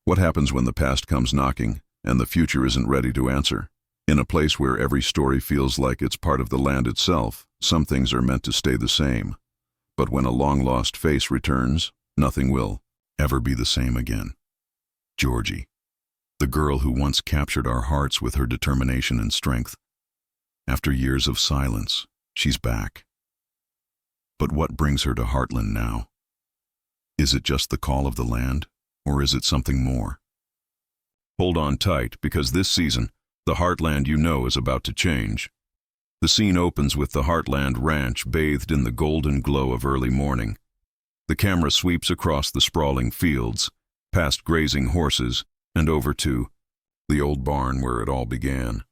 What happens when the past comes knocking and the future isn't ready to answer? In a place where every story feels like it's part of the land itself, some things are meant to stay the same. But when a long-lost face returns, nothing will ever be the same again. Georgie, the girl who once captured our hearts with her determination and strength. After years of silence, she's back. But what brings her to Heartland now? Is it just the call of the land, or is it something more? Hold on tight, because this season, the Heartland you know is about to change. The scene opens with the Heartland ranch bathed in the golden glow of early morning. The camera sweeps across the sprawling fields, past grazing horses, and over to the old barn where it all began.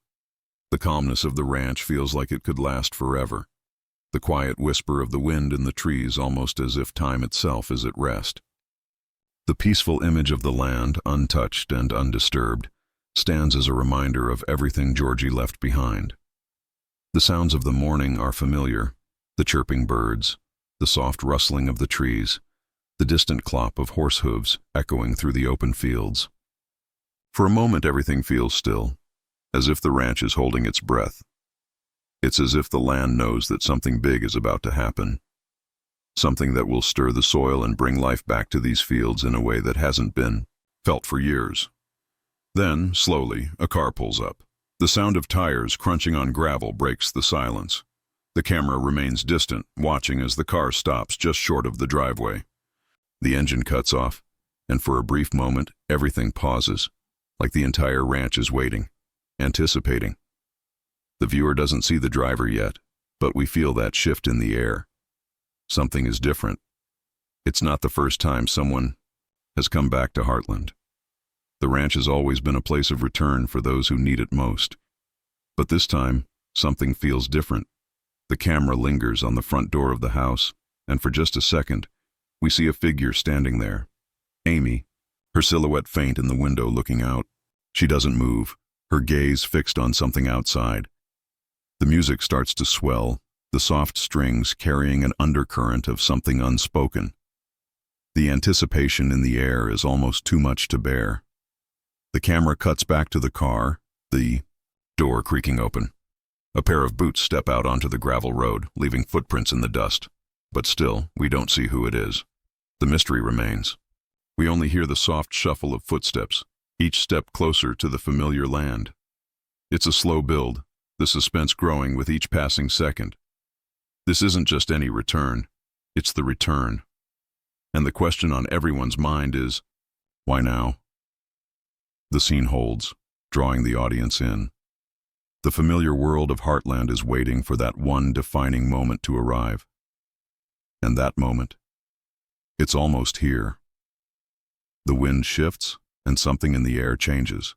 The calmness of the ranch feels like it could last forever. The quiet whisper of the wind in the trees, almost as if time itself is at rest. The peaceful image of the land, untouched and undisturbed, stands as a reminder of everything Georgie left behind. The sounds of the morning are familiar, the chirping birds, the soft rustling of the trees, the distant clop of horse hooves echoing through the open fields. For a moment everything feels still, as if the ranch is holding its breath. It's as if the land knows that something big is about to happen, something that will stir the soil and bring life back to these fields in a way that hasn't been felt for years. Then, slowly, a car pulls up. The sound of tires crunching on gravel breaks the silence. The camera remains distant, watching as the car stops just short of the driveway. The engine cuts off, and for a brief moment, everything pauses, like the entire ranch is waiting, anticipating. The viewer doesn't see the driver yet, but we feel that shift in the air. Something is different. It's not the first time someone has come back to Heartland. The ranch has always been a place of return for those who need it most. But this time, something feels different. The camera lingers on the front door of the house, and for just a second, we see a figure standing there. Amy, her silhouette faint in the window looking out. She doesn't move, her gaze fixed on something outside. The music starts to swell, the soft strings carrying an undercurrent of something unspoken. The anticipation in the air is almost too much to bear. The camera cuts back to the car, the door creaking open. A pair of boots step out onto the gravel road, leaving footprints in the dust. But still, we don't see who it is. The mystery remains. We only hear the soft shuffle of footsteps, each step closer to the familiar land. It's a slow build, the suspense growing with each passing second. This isn't just any return, it's the return. And the question on everyone's mind is, why now? The scene holds, drawing the audience in. The familiar world of Heartland is waiting for that one defining moment to arrive. And that moment, it's almost here. The wind shifts, and something in the air changes.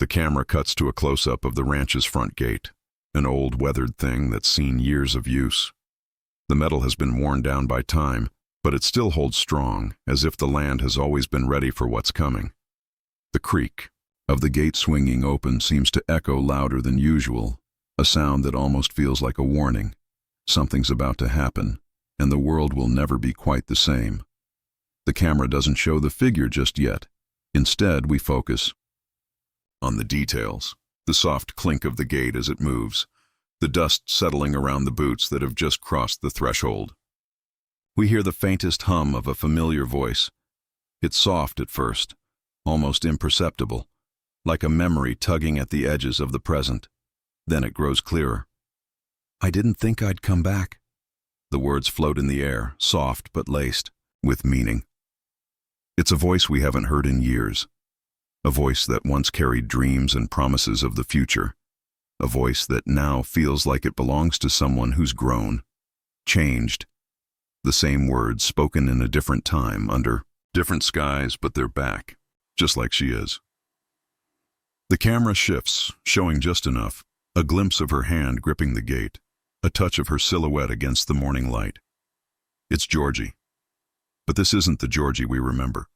The camera cuts to a close-up of the ranch's front gate, an old weathered thing that's seen years of use. The metal has been worn down by time, but it still holds strong, as if the land has always been ready for what's coming. The creak of the gate swinging open seems to echo louder than usual, a sound that almost feels like a warning. Something's about to happen, and the world will never be quite the same. The camera doesn't show the figure just yet. Instead, we focus on the details, the soft clink of the gate as it moves, the dust settling around the boots that have just crossed the threshold. We hear the faintest hum of a familiar voice. It's soft at first, almost imperceptible, like a memory tugging at the edges of the present. Then it grows clearer. "I didn't think I'd come back." The words float in the air, soft but laced with meaning. It's a voice we haven't heard in years. A voice that once carried dreams and promises of the future. A voice that now feels like it belongs to someone who's grown, changed. The same words spoken in a different time, under different skies, but they're back, just like she is. The camera shifts, showing just enough, a glimpse of her hand gripping the gate, a touch of her silhouette against the morning light. It's Georgie. But this isn't the Georgie we remember.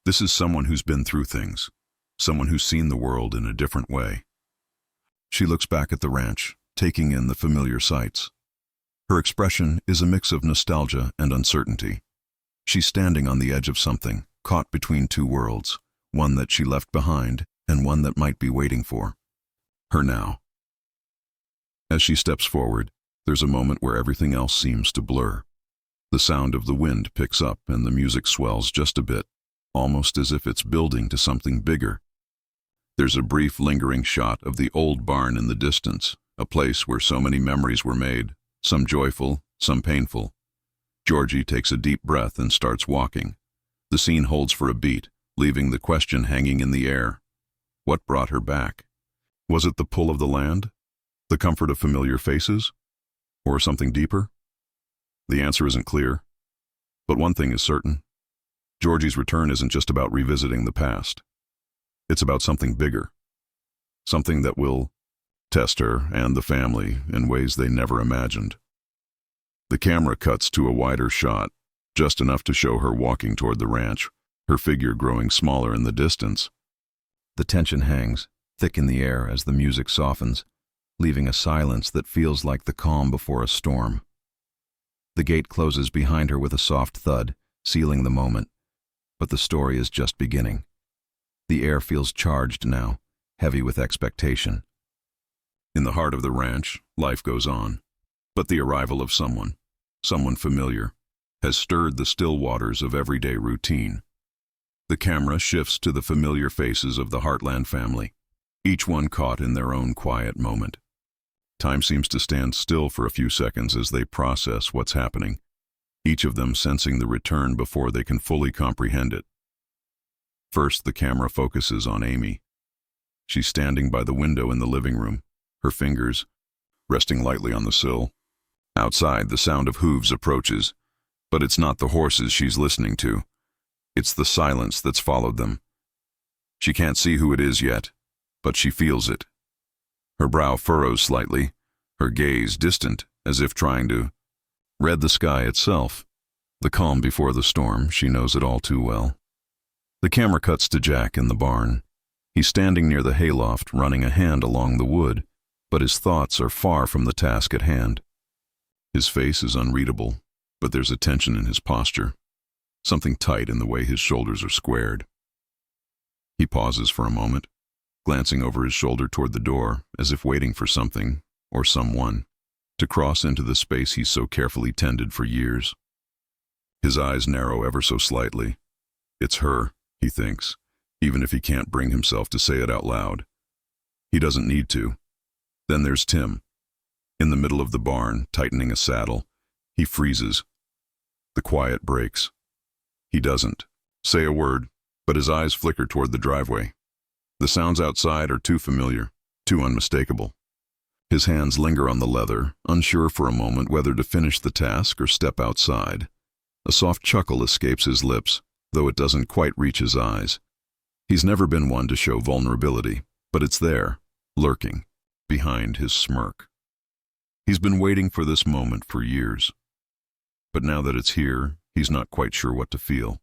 This is someone who's been through things, someone who's seen the world in a different way. She looks back at the ranch, taking in the familiar sights. Her expression is a mix of nostalgia and uncertainty. She's standing on the edge of something, caught between two worlds, one that she left behind, and one that might be waiting for her now. As she steps forward, there's a moment where everything else seems to blur. The sound of the wind picks up and the music swells just a bit, almost as if it's building to something bigger. There's a brief lingering shot of the old barn in the distance, a place where so many memories were made, some joyful, some painful. Georgie takes a deep breath and starts walking. The scene holds for a beat, leaving the question hanging in the air. What brought her back? Was it the pull of the land? The comfort of familiar faces? Or something deeper? The answer isn't clear. But one thing is certain. Georgie's return isn't just about revisiting the past. It's about something bigger. Something that will test her and the family in ways they never imagined. The camera cuts to a wider shot, just enough to show her walking toward the ranch, her figure growing smaller in the distance. The tension hangs, thick in the air as the music softens, leaving a silence that feels like the calm before a storm. The gate closes behind her with a soft thud, sealing the moment. But the story is just beginning. The air feels charged now, heavy with expectation. In the heart of the ranch, life goes on. But the arrival of someone familiar, has stirred the still waters of everyday routine. The camera shifts to the familiar faces of the Heartland family, each one caught in their own quiet moment. Time seems to stand still for a few seconds as they process what's happening, each of them sensing the return before they can fully comprehend it. First, the camera focuses on Amy. She's standing by the window in the living room, her fingers resting lightly on the sill. Outside, the sound of hooves approaches, but it's not the horses she's listening to. It's the silence that's followed them. She can't see who it is yet, but she feels it. Her brow furrows slightly, her gaze distant, as if trying to read the sky itself. The calm before the storm, she knows it all too well. The camera cuts to Jack in the barn. He's standing near the hayloft, running a hand along the wood, but his thoughts are far from the task at hand. His face is unreadable, but there's a tension in his posture, something tight in the way his shoulders are squared. He pauses for a moment, glancing over his shoulder toward the door, as if waiting for something, or someone, to cross into the space he's so carefully tended for years. His eyes narrow ever so slightly. It's her, he thinks, even if he can't bring himself to say it out loud. He doesn't need to. Then there's Tim. In the middle of the barn, tightening a saddle, he freezes. The quiet breaks. He doesn't say a word, but his eyes flicker toward the driveway. The sounds outside are too familiar, too unmistakable. His hands linger on the leather, unsure for a moment whether to finish the task or step outside. A soft chuckle escapes his lips, though it doesn't quite reach his eyes. He's never been one to show vulnerability, but it's there, lurking, behind his smirk. He's been waiting for this moment for years. But now that it's here, he's not quite sure what to feel.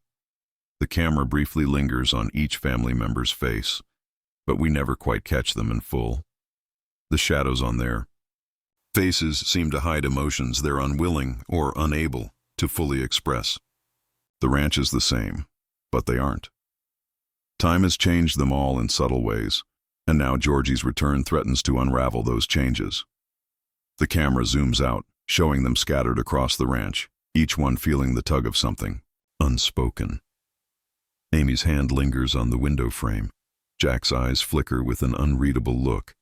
The camera briefly lingers on each family member's face, but we never quite catch them in full. The shadows on their faces seem to hide emotions they're unwilling or unable to fully express. The ranch is the same, but they aren't. Time has changed them all in subtle ways, and now Georgie's return threatens to unravel those changes. The camera zooms out, showing them scattered across the ranch, each one feeling the tug of something unspoken. Amy's hand lingers on the window frame. Jack's eyes flicker with an unreadable look,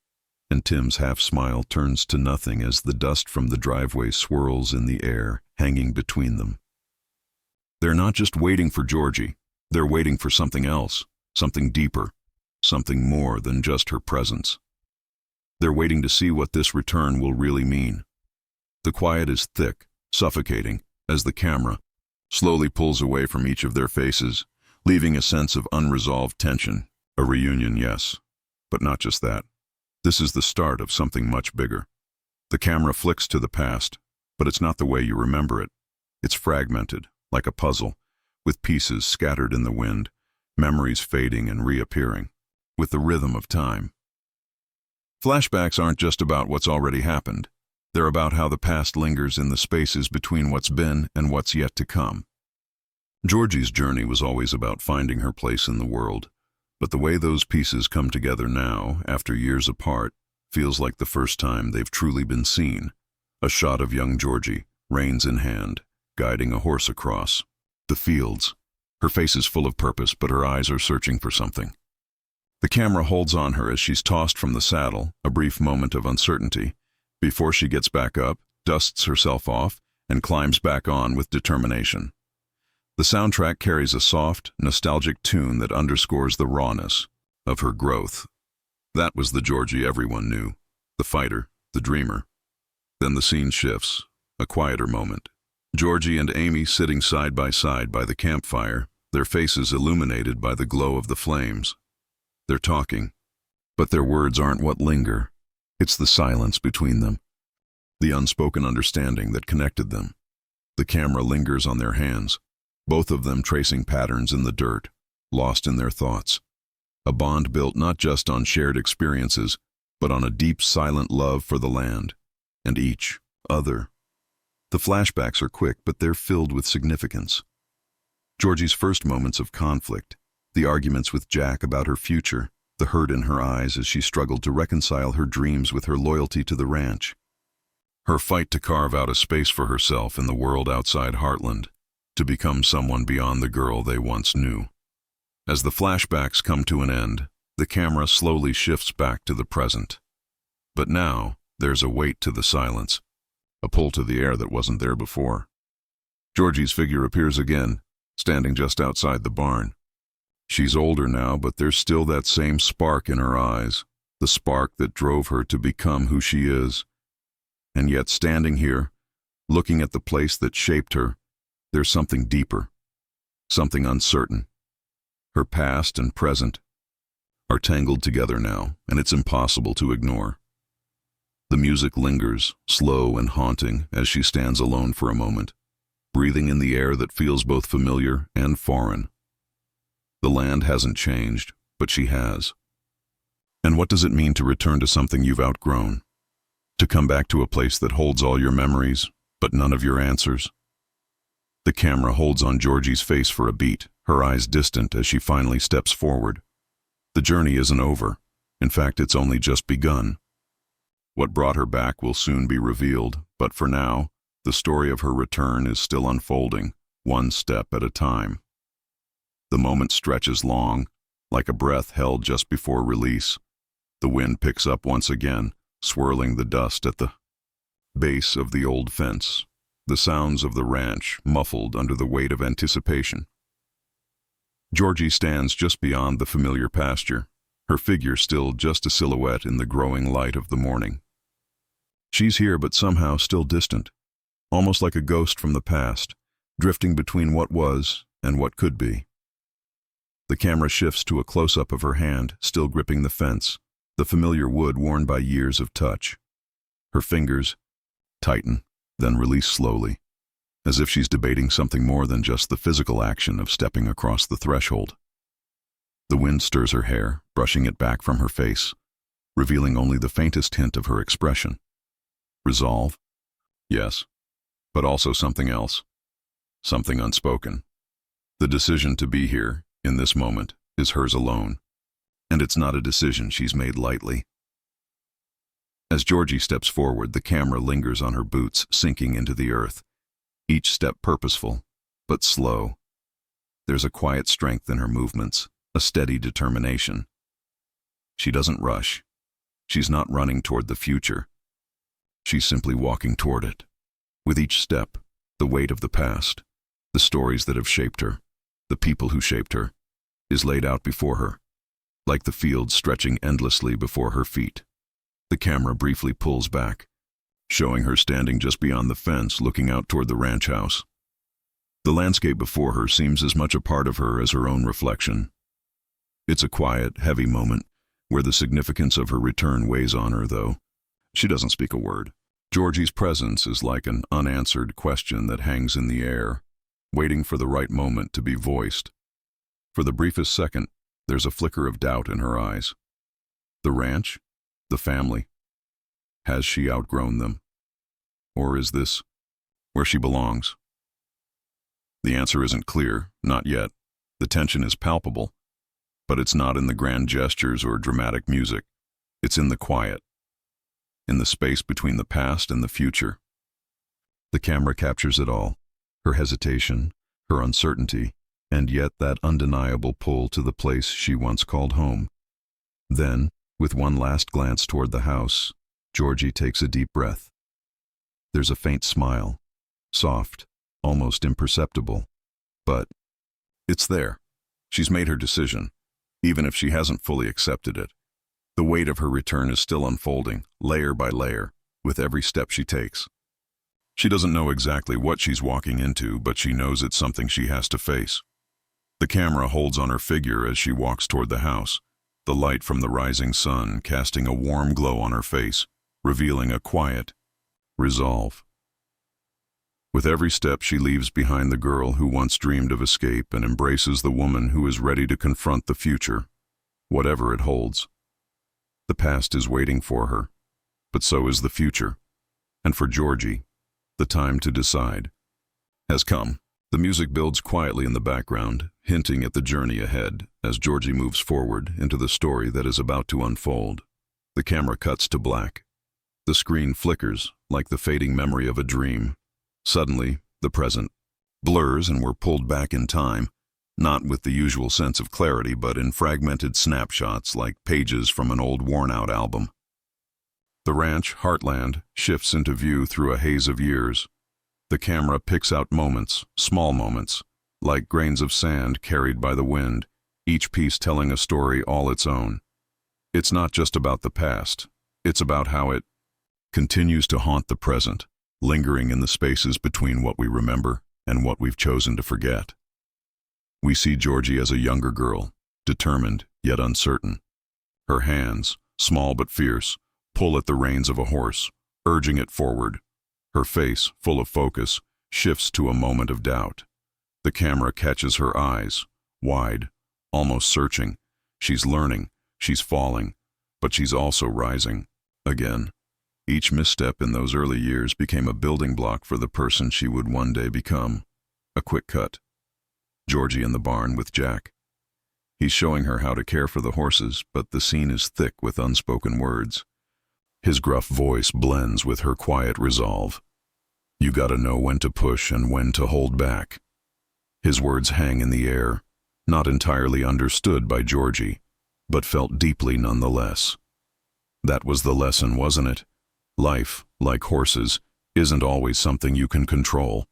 and Tim's half-smile turns to nothing as the dust from the driveway swirls in the air, hanging between them. They're not just waiting for Georgie, they're waiting for something else, something deeper, something more than just her presence. They're waiting to see what this return will really mean. The quiet is thick, suffocating, as the camera slowly pulls away from each of their faces, leaving a sense of unresolved tension. A reunion, yes, but not just that. This is the start of something much bigger. The camera flicks to the past, but it's not the way you remember it. It's fragmented, like a puzzle, with pieces scattered in the wind, memories fading and reappearing, with the rhythm of time. Flashbacks aren't just about what's already happened. They're about how the past lingers in the spaces between what's been and what's yet to come. Georgie's journey was always about finding her place in the world, But the way those pieces come together now, after years apart, feels like the first time they've truly been seen. A shot of young Georgie, reins in hand, guiding a horse across the fields. Her face is full of purpose, but her eyes are searching for something. The camera holds on her as she's tossed from the saddle, a brief moment of uncertainty, before she gets back up, dusts herself off, and climbs back on with determination. The soundtrack carries a soft, nostalgic tune that underscores the rawness of her growth. That was the Georgie everyone knew, the fighter, the dreamer. Then the scene shifts, a quieter moment. Georgie and Amy sitting side by the campfire, their faces illuminated by the glow of the flames. They're talking, but their words aren't what linger. It's the silence between them, the unspoken understanding that connected them. The camera lingers on their hands, both of them tracing patterns in the dirt, lost in their thoughts. A bond built not just on shared experiences, but on a deep, silent love for the land, and each other. The flashbacks are quick, but they're filled with significance. Georgie's first moments of conflict, the arguments with Jack about her future, the hurt in her eyes as she struggled to reconcile her dreams with her loyalty to the ranch. Her fight to carve out a space for herself in the world outside Heartland, to become someone beyond the girl they once knew. As the flashbacks come to an end, the camera slowly shifts back to the present. But now, there's a weight to the silence, a pull to the air that wasn't there before. Georgie's figure appears again, standing just outside the barn. She's older now, but there's still that same spark in her eyes, the spark that drove her to become who she is. And yet, standing here, looking at the place that shaped her, there's something deeper, something uncertain. Her past and present are tangled together now, and it's impossible to ignore. The music lingers, slow and haunting, as she stands alone for a moment, breathing in the air that feels both familiar and foreign. The land hasn't changed, but she has. And what does it mean to return to something you've outgrown? To come back to a place that holds all your memories, but none of your answers? The camera holds on Georgie's face for a beat, her eyes distant as she finally steps forward. The journey isn't over. In fact, it's only just begun. What brought her back will soon be revealed, but for now, the story of her return is still unfolding, one step at a time. The moment stretches long, like a breath held just before release. The wind picks up once again, swirling the dust at the base of the old fence, the sounds of the ranch muffled under the weight of anticipation. Georgie stands just beyond the familiar pasture, her figure still just a silhouette in the growing light of the morning. She's here, but somehow still distant, almost like a ghost from the past, drifting between what was and what could be. The camera shifts to a close-up of her hand, still gripping the fence, the familiar wood worn by years of touch. Her fingers tighten, then release slowly, as if she's debating something more than just the physical action of stepping across the threshold. The wind stirs her hair, brushing it back from her face, revealing only the faintest hint of her expression. Resolve? Yes, but also something else, something unspoken. The decision to be here, in this moment, is hers alone, and it's not a decision she's made lightly. As Georgie steps forward, the camera lingers on her boots, sinking into the earth, each step purposeful, but slow. There's a quiet strength in her movements, a steady determination. She doesn't rush. She's not running toward the future. She's simply walking toward it. With each step, the weight of the past, the stories that have shaped her, the people who shaped her, is laid out before her, like the fields stretching endlessly before her feet. The camera briefly pulls back, showing her standing just beyond the fence, looking out toward the ranch house. The landscape before her seems as much a part of her as her own reflection. It's a quiet, heavy moment, where the significance of her return weighs on her, though. She doesn't speak a word. Georgie's presence is like an unanswered question that hangs in the air, waiting for the right moment to be voiced. For the briefest second, there's a flicker of doubt in her eyes. The ranch? The family? Has she outgrown them? Or is this where she belongs? The answer isn't clear, not yet. The tension is palpable. But it's not in the grand gestures or dramatic music. It's in the quiet, in the space between the past and the future. The camera captures it all, her hesitation, her uncertainty, and yet that undeniable pull to the place she once called home. Then, with one last glance toward the house, Georgie takes a deep breath. There's a faint smile, soft, almost imperceptible, but it's there. She's made her decision, even if she hasn't fully accepted it. The weight of her return is still unfolding, layer by layer, with every step she takes. She doesn't know exactly what she's walking into, but she knows it's something she has to face. The camera holds on her figure as she walks toward the house, the light from the rising sun casting a warm glow on her face, revealing a quiet resolve. With every step she leaves behind the girl who once dreamed of escape and embraces the woman who is ready to confront the future, whatever it holds. The past is waiting for her, but so is the future. And for Georgie, the time to decide has come. The music builds quietly in the background, hinting at the journey ahead as Georgie moves forward into the story that is about to unfold. The camera cuts to black. The screen flickers like the fading memory of a dream. Suddenly, the present blurs and we're pulled back in time, not with the usual sense of clarity, but in fragmented snapshots like pages from an old worn-out album. The ranch, Heartland, shifts into view through a haze of years. The camera picks out moments, small moments, like grains of sand carried by the wind, each piece telling a story all its own. It's not just about the past, it's about how it continues to haunt the present, lingering in the spaces between what we remember and what we've chosen to forget. We see Georgie as a younger girl, determined yet uncertain. Her hands, small but fierce, pull at the reins of a horse, urging it forward. Her face, full of focus, shifts to a moment of doubt. The camera catches her eyes, wide, almost searching. She's learning, she's falling, but she's also rising. Again, each misstep in those early years became a building block for the person she would one day become. A quick cut. Georgie in the barn with Jack. He's showing her how to care for the horses, but the scene is thick with unspoken words. His gruff voice blends with her quiet resolve. You gotta know when to push and when to hold back. His words hang in the air, not entirely understood by Georgie, but felt deeply nonetheless. That was the lesson, wasn't it? Life, like horses, isn't always something you can control.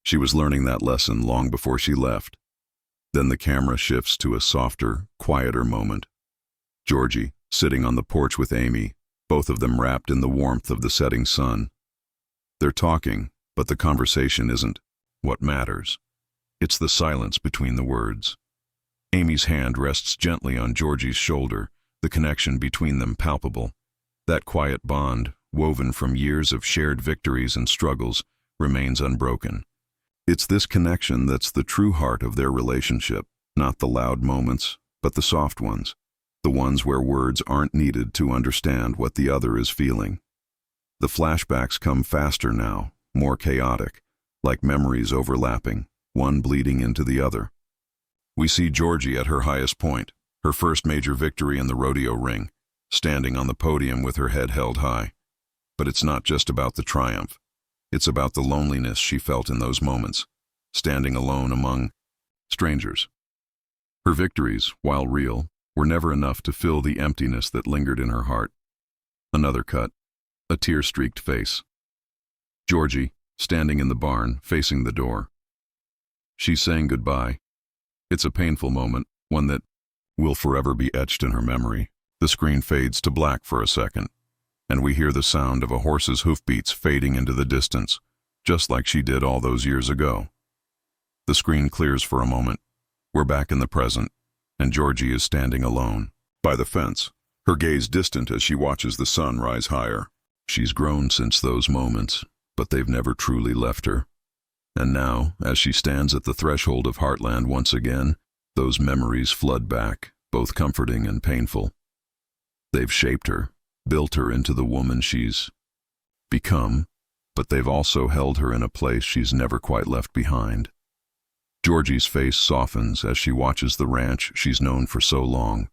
She was learning that lesson long before she left. Then the camera shifts to a softer, quieter moment. Georgie, sitting on the porch with Amy, both of them wrapped in the warmth of the setting sun. They're talking, but the conversation isn't what matters. It's the silence between the words. Amy's hand rests gently on Georgie's shoulder, the connection between them palpable. That quiet bond, woven from years of shared victories and struggles, remains unbroken. It's this connection that's the true heart of their relationship, not the loud moments, but the soft ones, the ones where words aren't needed to understand what the other is feeling. The flashbacks come faster now, more chaotic, like memories overlapping, one bleeding into the other. We see Georgie at her highest point, her first major victory in the rodeo ring, standing on the podium with her head held high. But it's not just about the triumph. It's about the loneliness she felt in those moments, standing alone among strangers. Her victories, while real, were never enough to fill the emptiness that lingered in her heart. Another cut, a tear-streaked face. Georgie, standing in the barn, facing the door. She's saying goodbye. It's a painful moment, one that will forever be etched in her memory. The screen fades to black for a second, and we hear the sound of a horse's hoofbeats fading into the distance, just like she did all those years ago. The screen clears for a moment. We're back in the present, and Georgie is standing alone by the fence, her gaze distant as she watches the sun rise higher. She's grown since those moments, but they've never truly left her. And now, as she stands at the threshold of Heartland once again, those memories flood back, both comforting and painful. They've shaped her, built her into the woman she's become, but they've also held her in a place she's never quite left behind. Georgie's face softens as she watches the ranch she's known for so long.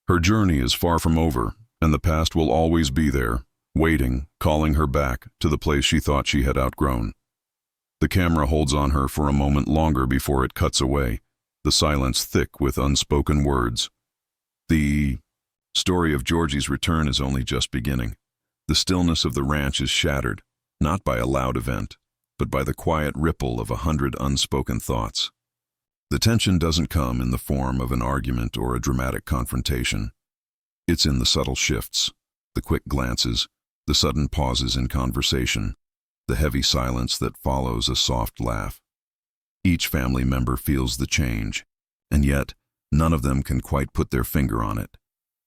Her journey is far from over, and the past will always be there, waiting, calling her back to the place she thought she had outgrown. The camera holds on her for a moment longer before it cuts away, the silence thick with unspoken words. The story of Georgie's return is only just beginning. The stillness of the ranch is shattered, not by a loud event, but by the quiet ripple of 100 unspoken thoughts. The tension doesn't come in the form of an argument or a dramatic confrontation. It's in the subtle shifts, the quick glances, the sudden pauses in conversation, the heavy silence that follows a soft laugh. Each family member feels the change, and yet none of them can quite put their finger on it.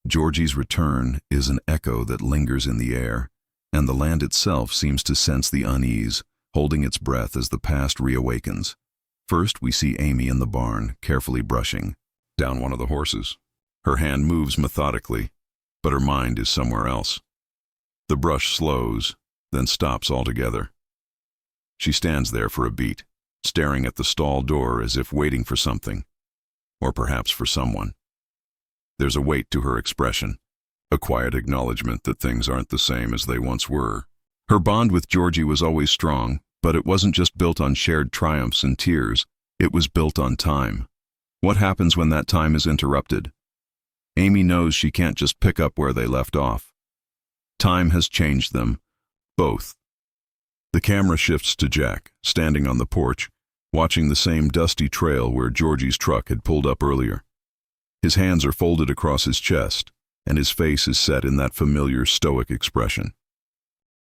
Georgie's return is an echo that lingers in the air, and the land itself seems to sense the unease, holding its breath as the past reawakens. First, we see Amy in the barn, carefully brushing down one of the horses. Her hand moves methodically, but her mind is somewhere else. The brush slows, then stops altogether. She stands there for a beat, staring at the stall door as if waiting for something, or perhaps for someone. There's a weight to her expression, a quiet acknowledgement that things aren't the same as they once were. Her bond with Georgie was always strong, but it wasn't just built on shared triumphs and tears, it was built on time. What happens when that time is interrupted? Amy knows she can't just pick up where they left off. Time has changed them, both. The camera shifts to Jack, standing on the porch, watching the same dusty trail where Georgie's truck had pulled up earlier. His hands are folded across his chest, and his face is set in that familiar stoic expression.